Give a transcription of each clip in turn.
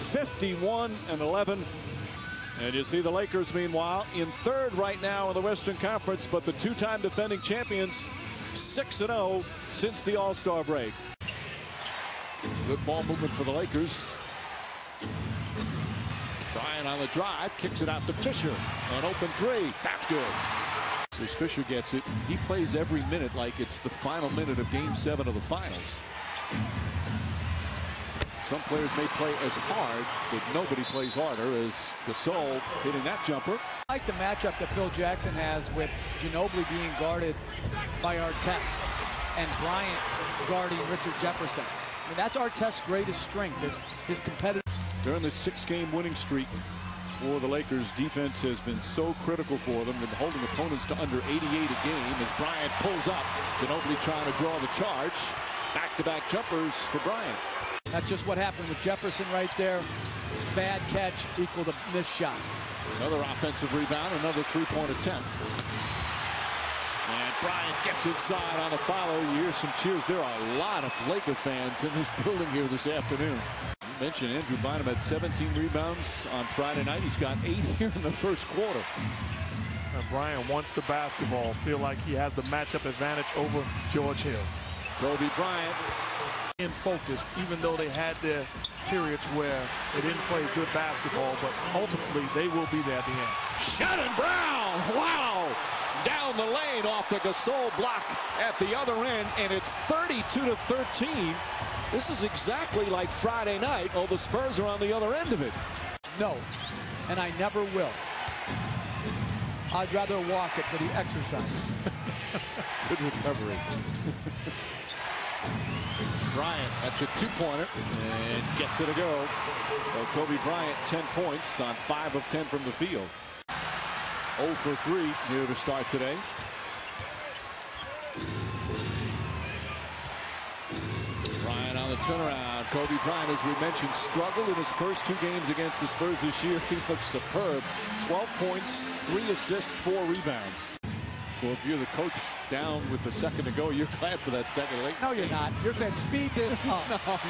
51-11. And you see the Lakers, meanwhile, in third right now in the Western Conference, but the two-time defending champions, 6-0 since the All-Star break. Good ball movement for the Lakers. Bryant on the drive, kicks it out to Fisher. An open three. That's good. As Fisher gets it, he plays every minute like it's the final minute of Game 7 of the Finals. Some players may play as hard, but nobody plays harder as Gasol hitting that jumper. I like the matchup that Phil Jackson has with Ginobili being guarded by Artest and Bryant guarding Richard Jefferson. I mean, that's Artest's greatest strength, is his competitive. During the 6-game winning streak for the Lakers, defense has been so critical for them, been holding opponents to under 88 a game as Bryant pulls up. Ginobili trying to draw the charge. Back-to-back jumpers for Bryant. That's just what happened with Jefferson right there. Bad catch equal to missed shot. Another offensive rebound, another three-point attempt. And Bryant gets inside on the follow. You hear some cheers. There are a lot of Laker fans in this building here this afternoon. You mentioned Andrew Bynum had 17 rebounds on Friday night. He's got 8 here in the first quarter. And Bryant wants the basketball. Feel like he has the matchup advantage over George Hill. Kobe Bryant in focus, even though they had their periods where they didn't play good basketball, but ultimately they will be there at the end. Shannon Brown, wow! Down the lane off the Gasol block at the other end, and it's 32-13. This is exactly like Friday night. Oh, the Spurs are on the other end of it. No, and I never will. I'd rather walk it for the exercise. Good recovery. Bryant, that's a two-pointer, and gets it a go. So Kobe Bryant, 10 points on 5 of 10 from the field. 0 for 3 here to start today. Bryant on the turnaround. Kobe Bryant, as we mentioned, struggled in his first 2 games against the Spurs this year. He looks superb. 12 points, 3 assists, 4 rebounds. Well, if you're the coach down with a second to go, you're glad for that second late. No, you're not. You're saying speed this up.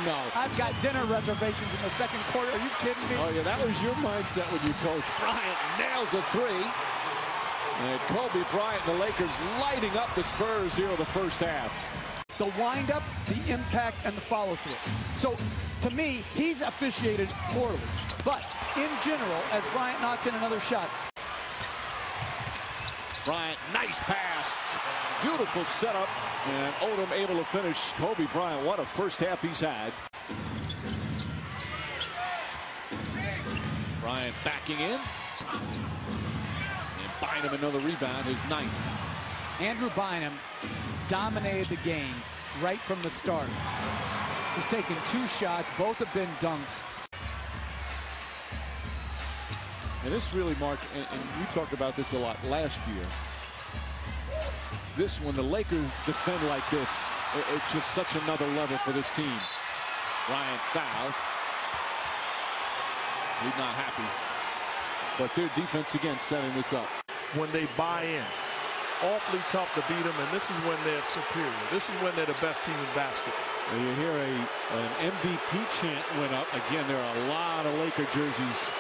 No. I've got dinner reservations in the second quarter. Are you kidding me? Oh, yeah, that was your mindset when you coached. Bryant nails a 3. And Kobe Bryant and the Lakers lighting up the Spurs here in the first half. The windup, the impact, and the follow-through. So, to me, he's officiated poorly. But, in general, as Bryant knocks in another shot, Bryant, nice pass. Beautiful setup. And Odom able to finish. Kobe Bryant, what a first half he's had. Bryant backing in. And Bynum another rebound, his 9th. Andrew Bynum dominated the game right from the start. He's taken 2 shots. Both have been dunks. And this really, Mark, and you talked about this a lot last year. This, when the Lakers defend like this, it's just such another level for this team. Bryant foul. He's not happy. But their defense again setting this up. When they buy in, awfully tough to beat them, and this is when they're superior. This is when they're the best team in basketball. And you hear an MVP chant went up. Again, there are a lot of Laker jerseys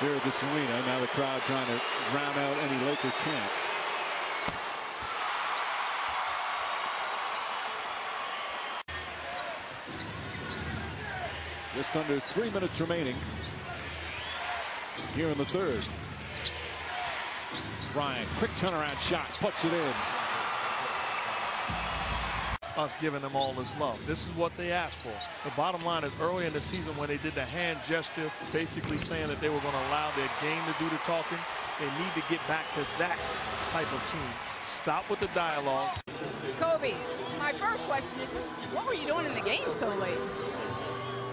here at this arena. Now the crowd trying to drown out any Laker chant. Just under 3 minutes remaining here in the third. Bryant, quick turnaround shot, puts it in. Us giving them all this love. This is what they asked for. The bottom line is early in the season when they did the hand gesture, basically saying that they were going to allow their game to do the talking, they need to get back to that type of team. Stop with the dialogue. Kobe, my first question is just, what were you doing in the game so late?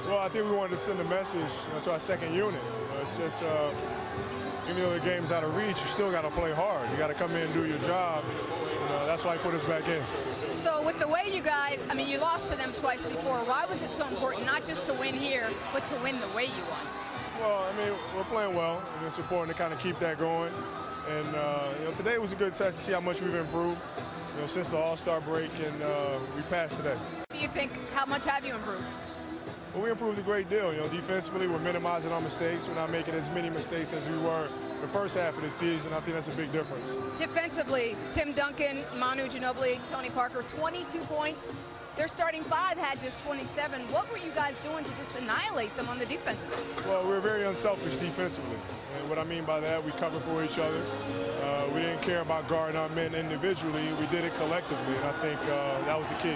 Well, I think we wanted to send a message to our second unit. It's just, even though the game's out of reach, you still got to play hard. You got to come in and do your job. That's why I put us back in. So with the way you guys, I mean, you lost to them twice before. Why was it so important not just to win here, but to win the way you won? Well, I mean, we're playing well, and it's important to kind of keep that going. And, today was a good test to see how much we've improved, since the All-Star break, and we passed today. What do you think, how much have you improved? But we improved a great deal. You know, defensively, we're minimizing our mistakes. We're not making as many mistakes as we were the first half of the season. I think that's a big difference. Defensively, Tim Duncan, Manu Ginobili, Tony Parker, 22 points. Their starting five had just 27. What were you guys doing to just annihilate them on the defensive end? Well, we're very unselfish defensively. And what I mean by that, we cover for each other. We didn't care about guarding our men individually. We did it collectively, and I think that was the key.